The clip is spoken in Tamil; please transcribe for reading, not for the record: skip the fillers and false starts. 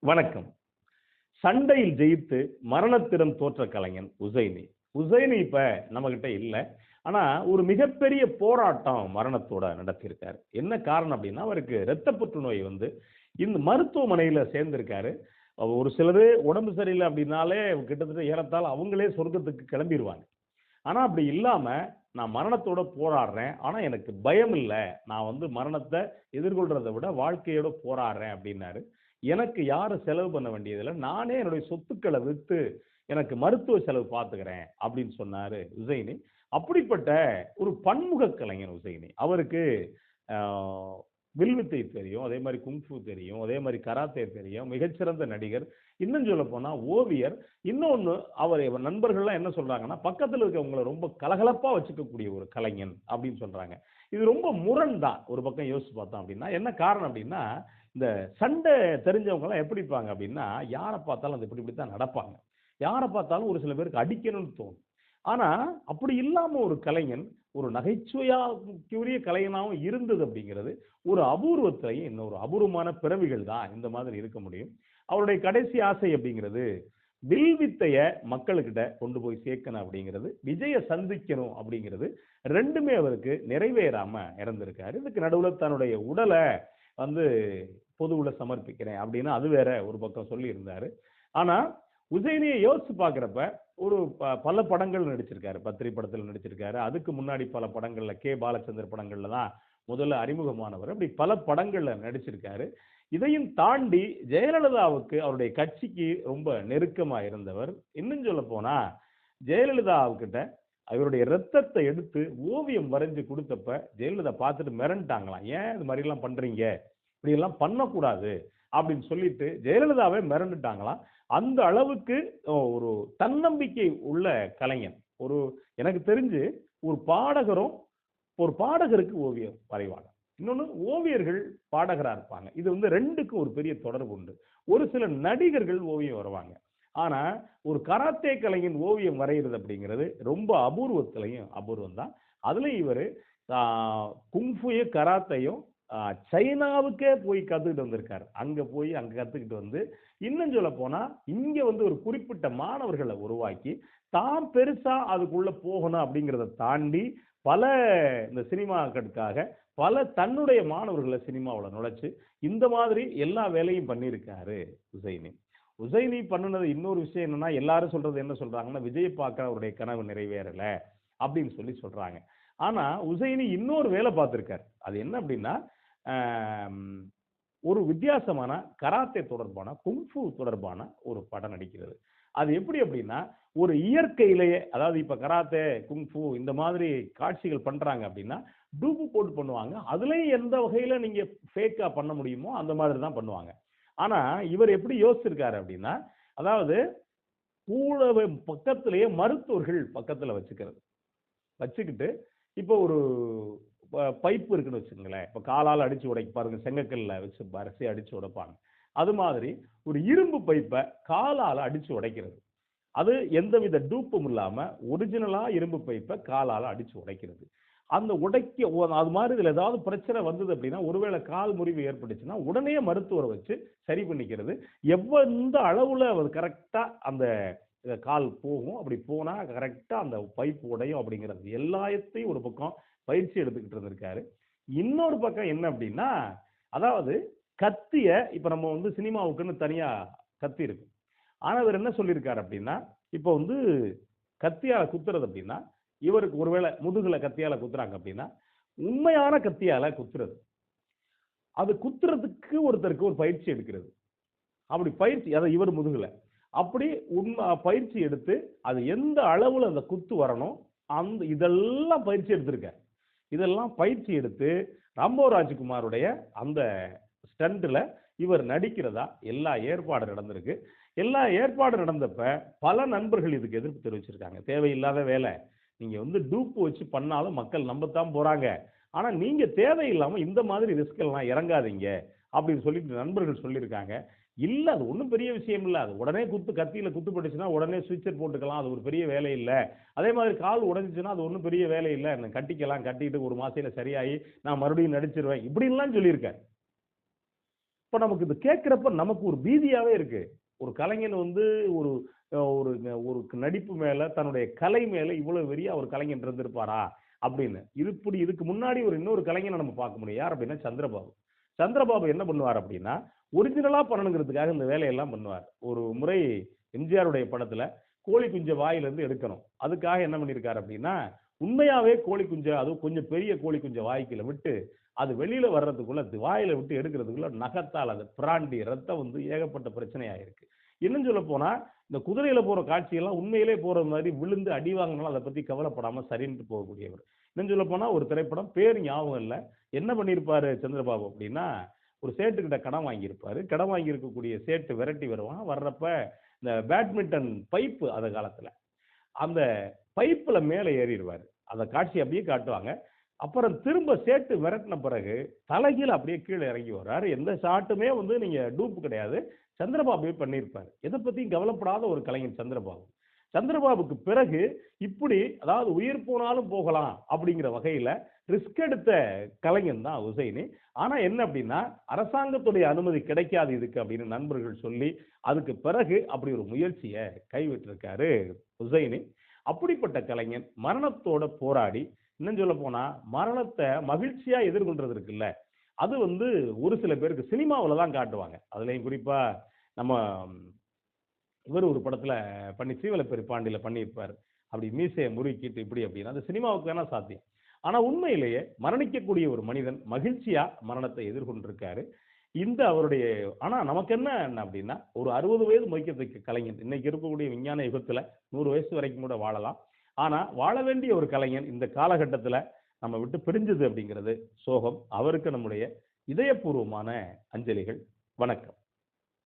வணக்கம். சண்டையில் ஜெயித்து மரணத்திடம் தோற்ற கலைஞன் உசைனி. உசைனி இப்ப நம்மகிட்ட இல்ல. ஆனா ஒரு மிகப்பெரிய போராட்டம் மரணத்தோட நடத்தியிருக்காரு. என்ன காரணம் அப்படின்னா, அவருக்கு இரத்த புற்றுநோய் வந்து இந்த மருத்துவமனையில சேர்ந்திருக்காரு. ஒரு சிலரு உடம்பு சரியில்லை அப்படின்னாலே கிட்டத்தட்ட ஏறத்தாழ அவங்களே சொர்க்கத்துக்கு கிளம்பிருவாங்க. ஆனா அப்படி இல்லாம, நான் மரணத்தோட போராடுறேன். ஆனா எனக்கு பயம் இல்ல. நான் வந்து மரணத்த எதிர்கொள்றத விட வாழ்க்கையோட போராடுறேன் அப்படின்னாரு. எனக்கு யாரும் செலவு பண்ண வேண்டியதில்ல. நானே என்னுடைய சொத்துக்கள வித்து எனக்கு மருத்துவ செலவு பார்த்துக்கிறேன் அப்படின்னு சொன்னாரு உசைனி. அப்படிப்பட்ட ஒரு பன்முக கலைஞர் உசைனி. அவருக்கு ஆ வில்வித்தை தெரியும். அதே மாரி குங்ஃபூ தெரியும். அதே மாரி கராத்தே தெரியும். மிகச்சிறந்த நடிகர். இன்னும் சொல்லப்போனா ஓவியர். இன்னொன்னு இவர் நண்பர்கள்லாம் என்ன சொல்றாங்கன்னா, பக்கத்துல இருக்கவங்கள ரொம்ப கலகலப்பா வச்சுக்கக்கூடிய ஒரு கலைஞன் அப்படின்னு சொல்றாங்க. இது ரொம்ப முரண் தான். ஒரு பக்கம் யோசிச்சு பார்த்தோம் அப்படின்னா, என்ன காரணம் அப்படின்னா, இந்த சண்டை தெரிஞ்சவங்கலாம் எப்படி இருப்பாங்க அப்படின்னா, யார பார்த்தாலும் அது இப்படி இப்படி தான் நடப்பாங்க. யார பார்த்தாலும் ஒரு சில பேருக்கு அடிக்கணும்னு தோணும். ஆனா, அப்படி இல்லாம ஒரு கலைஞன், ஒரு நகைச்சுவையாக்குரிய கலைஞனாவும் இருந்தது அப்படிங்கிறது, ஒரு அபூர்வத்திலயும் இன்னொரு அபூர்வமான பிறவிகள் தான் இந்த மாதிரி இருக்க முடியும். அவருடைய கடைசி ஆசை அப்படிங்கிறது, வில்வித்தைய மக்களுக்கிட்ட கொண்டு போய் சேர்க்கணும் அப்படிங்கிறது, விஜய சந்திக்கணும் அப்படிங்கிறது 2மே அவருக்கு நிறைவேறாம இறந்திருக்காரு. இதுக்கு நடுவுல தன்னுடைய உடல வந்து பொதுவுல சமர்ப்பிக்கிறேன் அப்படின்னு அது வேற ஒரு பக்கம் சொல்லியிருந்தாரு. ஆனா, உசைனிய யோசிச்சு பார்க்கிறப்ப, ஒரு பல படங்கள் நடிச்சிருக்காரு. பத்ரி படத்துல நடிச்சிருக்காரு. அதுக்கு முன்னாடி பல படங்கள்ல பாலச்சந்தர் படங்கள்ல தான் முதல்ல அறிமுகமானவர். அப்படி பல படங்கள்ல நடிச்சிருக்காரு. இதையும் தாண்டி ஜெயலலிதாவுக்கு அவருடைய கட்சிக்கு ரொம்ப நெருக்கமா இருந்தவர். இன்னும் சொல்லப்போனா, ஜெயலலிதாவுகிட்ட அவருடைய ரத்தத்தை எடுத்து ஓவியம் வரைஞ்சு குடுத்தப்ப, ஜெயலலிதா பார்த்துட்டு மிரண்டுட்டாங்களாம். "ஏன் இது மாரிலாம் பண்றீங்க? இப்படியெல்லாம் பண்ணக்கூடாது." அப்படின்னு சொல்லிட்டு ஜெயலலிதாவே மிரண்டுட்டாங்களாம். அந்த அளவுக்கு ஒரு தன்னம்பிக்கை உள்ள கலைஞன். ஒரு எனக்கு தெரிஞ்சு ஒரு பாடகரும் ஒரு பாடகருக்கு ஓவியம் வரைவாங்க. இன்னொன்னு ஓவியர்கள் பாடகரா இருப்பாங்க. இது வந்து 2க்கும் ஒரு பெரிய தொடர்பு உண்டு. ஒரு சில நடிகர்கள் ஓவியம் வரைவாங்க. ஆனா, ஒரு கராத்தே கலைஞன் ஓவியம் வரையிறது அப்படிங்கிறது ரொம்ப அபூர்வத்திலயும் அபூர்வம் தான். அதுலயும் இவரு ஆ குங்ஃபூயும், கராத்தையும் சைனாவுக்கே போய் கத்துக்கிட்டு வந்திருக்காரு. அங்க போய் அங்க கத்துக்கிட்டு வந்து, இன்னும் சொல்லப்போனா, இங்க வந்து ஒரு குறிப்பிட்ட மாணவர்கள உருவாக்கி, தான் பெருசா அதுக்குள்ள போகணும் அப்படிங்கிறத தாண்டி, பல இந்த சினிமாக்களுக்காக பல தன்னுடைய மாணவர்கள சினிமாவுல நுழைச்சு, இந்த மாதிரி எல்லா வேலையும் பண்ணியிருக்காரு உசைனி. உசைனி பண்ணுனது இன்னொரு விஷயம் என்னன்னா, எல்லாரும் சொல்றது என்ன சொல்றாங்கன்னா, விஜய பார்க்க அவருடைய கனவு நிறைவேறல அப்படின்னு சொல்றாங்க. ஆனா, உசைனி இன்னொரு வேலை பார்த்திருக்காரு. அது என்ன அப்படின்னா, ஆம், ஒரு வித்தியாசமான கராத்தே தொடர்பான, குங்ஃபூ தொடர்பான ஒரு படம் நடிக்கிறது. அது எப்படி அப்படின்னா, ஒரு இயற்கையிலேயே அதாவது இப்ப கராத்தே, குங்ஃபூ இந்த மாதிரி காட்சிகள் பண்றாங்க அப்படின்னா, டூப்பு போட்டு பண்ணுவாங்க. அதுலயும் எந்த வகையில நீங்க ஃபேக்கா பண்ண முடியுமோ, அந்த மாதிரி தான் பண்ணுவாங்க. ஆனா, இவர் எப்படி யோசிச்சிருக்காரு அப்படின்னா, அதாவது கூடவே பக்கத்திலேயே மருத்துவர்கள் பக்கத்துல வச்சுக்கிறது. வச்சுக்கிட்டு, இப்போ ஒரு பைப் இருக்குன்னு வச்சுக்கங்களேன். இப்ப காலால அடிச்சு பாருங்க, செங்கக்கல்ல வச்சு வரிசையா அடிச்சு உடைப்பாங்க. அது மாதிரி ஒரு இரும்பு பைப்ப காலால அடிச்சு உடைக்கிறது. அது எந்தவித டூப்பும் இல்லாம ஒரிஜினலா இரும்பு பைப்ப காலால அடிச்சு உடைக்கிறது. அந்த அது மாதிரி இதுல ஏதாவது பிரச்சனை வந்தது அப்படின்னா, ஒருவேளை கால் முறிவு ஏற்பட்டுச்சுன்னா, உடனே மருத்துவர வச்சு சரி பண்ணிக்கிறது. எந்த அளவுல அவர் கரெக்ட்டா அந்த கால் போகும். அப்படி போனா கரெக்ட்டா அந்த பைப் உடையும் அப்படிங்கிறது எல்லாத்தையும் ஒரு பக்கம் பயிற்சி எடுத்துக்கிட்டு இருந்திருக்காரு. இன்னொரு பக்கம் என்ன அப்படின்னா, அதாவது கத்திய இப்ப நம்ம வந்து சினிமாவுக்குன்னு தனியா கத்தி இருக்கு. ஆனா இவர் என்ன சொல்லியிருக்காரு அப்படின்னா, இப்ப வந்து கத்தியால குத்துறது அப்படின்னா, இவருக்கு ஒருவேளை முதுகுல கத்தியால குத்துறாங்க அப்படின்னா, உண்மையான கத்தியால குத்துறது. அது குத்துறதுக்கு ஒருத்தருக்கு ஒரு பயிற்சி எடுக்கிறது. அப்படி பயிற்சி அத இவர் முதுகுல. அப்படி பயிற்சி எடுத்து, அது எந்த அளவுல அந்த குத்து வரணும், இதெல்லாம் பயிற்சி எடுத்திருக்கார். இதெல்லாம் பயிற்சி எடுத்து, ராம்போ ராஜ்குமாருடைய அந்த ஸ்டண்ட்ல இவர் நடிக்கிறதா எல்லா ஏற்பாடு நடந்திருக்கு. எல்லா ஏற்பாடு நடந்தப்ப, பல நண்பர்கள் இதுக்கு எதிர்ப்பு தெரிவிச்சிருக்காங்க. தேவையில்லாத வேலை. நீங்க வந்து டூப் வச்சு பண்ணாலும் மக்கள் நம்பத்தான் போறாங்க. ஆனா நீங்க தேவையில்லாம இந்த மாதிரி ரிஸ்க் எல்லாம் இறங்காதீங்க. அப்படின்னு சொல்லிட்டு நண்பர்கள் சொல்லியிருக்காங்க. இல்ல அது ஒண்ணும் பெரிய விஷயம் இல்ல. அது உடனே கத்தியில குத்து பட்டுச்சுன்னா உடனே ஸ்விட்சர் போட்டுக்கலாம். அது ஒரு பெரிய வேலை இல்ல. அதே மாதிரி கால் உடைஞ்சுச்சுன்னா அது ஒண்ணும் பெரிய வேலை இல்ல. கட்டிக்கலாம். கட்டிட்டு 1 மாசத்துல சரியாயி நான் மறுபடியும் நடிச்சிருவேன். இப்படின்லாம் சொல்லியிருக்காரு. இப்ப நமக்கு இது கேட்கிறப்ப நமக்கு ஒரு பீதியாவே இருக்கு. ஒரு கலைஞன் வந்து ஒரு ஒரு ஒரு நடிப்பு மேல, தன்னுடைய கலை மேல இவ்வளவு வெறியா ஒரு கலைஞன் இருந்திருப்பாரா? அப்படின்னு. இதுக்கு முன்னாடி இன்னொரு கலைஞன நம்ம பார்க்க முடியும். யார் அப்படின்னா சந்திரபாபு. சந்திரபாபு என்ன பண்ணுவார் அப்படின்னா, ஒரிஜினலா பண்ணணுங்கிறதுக்காக இந்த வேலையெல்லாம் பண்ணுவார். ஒரு முறை எம்ஜிஆருடைய படத்துல கோழி குஞ்ச வாயிலிருந்து எடுக்கணும். அதுக்காக என்ன பண்ணியிருக்காரு அப்படின்னா, உண்மையாவே கோழி குஞ்ச அதுவும் கொஞ்சம் பெரிய கோழி குஞ்ச வாய்க்குள்ள விட்டு, அது வெளியில வர்றதுக்குள்ள வாயில விட்டு எடுக்கிறதுக்குள்ள நகத்தால அத பிராண்டி ரத்தம் வந்து ஏகப்பட்ட பிரச்சனை ஆயிருக்கு. இன்னும் சொல்லப் போனா, இந்த குதிரையில போற காட்சியெல்லாம் உண்மையிலே போற மாரி விழுந்து அடி வாங்குனாலும் அத பத்தி கவலைப்படாம சரின்ட்டு போகக்கூடியவர். இன்னும் சொல்லப் போனா ஒரு திரைப்படம் பேர் ஞாபகம் இல்ல. என்ன பண்ணியிருப்பாரு சந்திரபாபு அப்படின்னா, ஒரு சேட்டுக்கிட்ட கடன் வாங்கியிருப்பாரு. கடன் வாங்கி இருக்கக்கூடிய சேட்டு விரட்டி வருவான். வர்றப்ப இந்த பேட்மிண்டன் பைப்பு அந்த காலத்துல. அந்த பைப்புல மேல ஏறிருவாரு. அந்த காட்சி அப்படியே காட்டுவாங்க. அப்புறம் திரும்ப சேட்டு விரட்டின பிறகு தலைகீழ அப்படியே கீழ இறங்கி வர்றாரு. எந்த ஷாட்டுமே வந்து நீங்க டூப் கிடையாது. சந்திரபாபுவே பண்ணியிருப்பாரு. எத பத்தியும் கவலைப்படாத ஒரு கலைஞன் சந்திரபாபு. சந்திரபாபுக்கு பிறகு இப்படி அதாவது உயிர் போனாலும் போகலாம் அப்படிங்கிற வகையில ரிஸ்க் எடுத்த கலைஞன் தான் உசைனி. ஆனா என்ன அப்படின்னா, அரசாங்கத்துடைய அனுமதி கிடைக்காது இதுக்கு அப்படின்னு நண்பர்கள் சொல்லி, அதுக்கு பிறகு அப்படி ஒரு முயற்சிய கைவிட்டிருக்காரு உசைனி. அப்படிப்பட்ட கலைஞன் மரணத்தோட போராடி, இன்னும் சொல்லப் போனா மரணத்த மகிழ்ச்சியா எதிர்கொள்றது இருக்குல்ல, அது வந்து ஒரு சில பேருக்கு சினிமாவுல தான் காட்டுவாங்க. அதுலயும் குறிப்பா நம்ம இவரு ஒரு படத்துல சீவலப்பேரி பாண்டியில பண்ணியிருப்பாரு. அப்படி மீசைய முறுக்கிட்டு இப்படி அப்படின்னு. அது சினிமாவுக்கு வேணா சாத்தியம். ஆனா உண்மையிலேயே மரணிக்கக்கூடிய ஒரு மனிதன் மகிழ்ச்சியா மரணத்தை எதிர்கொண்டிருக்காரு. இந்த அவருடைய ஆனா நமக்கு என்ன அப்படின்னா, ஒரு 60 வயது மதிக்கத்தக்க கலைஞன். இன்னைக்கு இருக்கக்கூடிய விஞ்ஞான யுகத்துல 100 வயசு வரைக்கும் கூட வாழலாம். ஆனா வாழ வேண்டிய ஒரு கலைஞன் இந்த காலகட்டத்துல நம்ம விட்டு பிரிஞ்சது அப்படிங்கிறது சோகம். அவருக்கு நம்முடைய இதயப்பூர்வமான அஞ்சலிகள். வணக்கம்.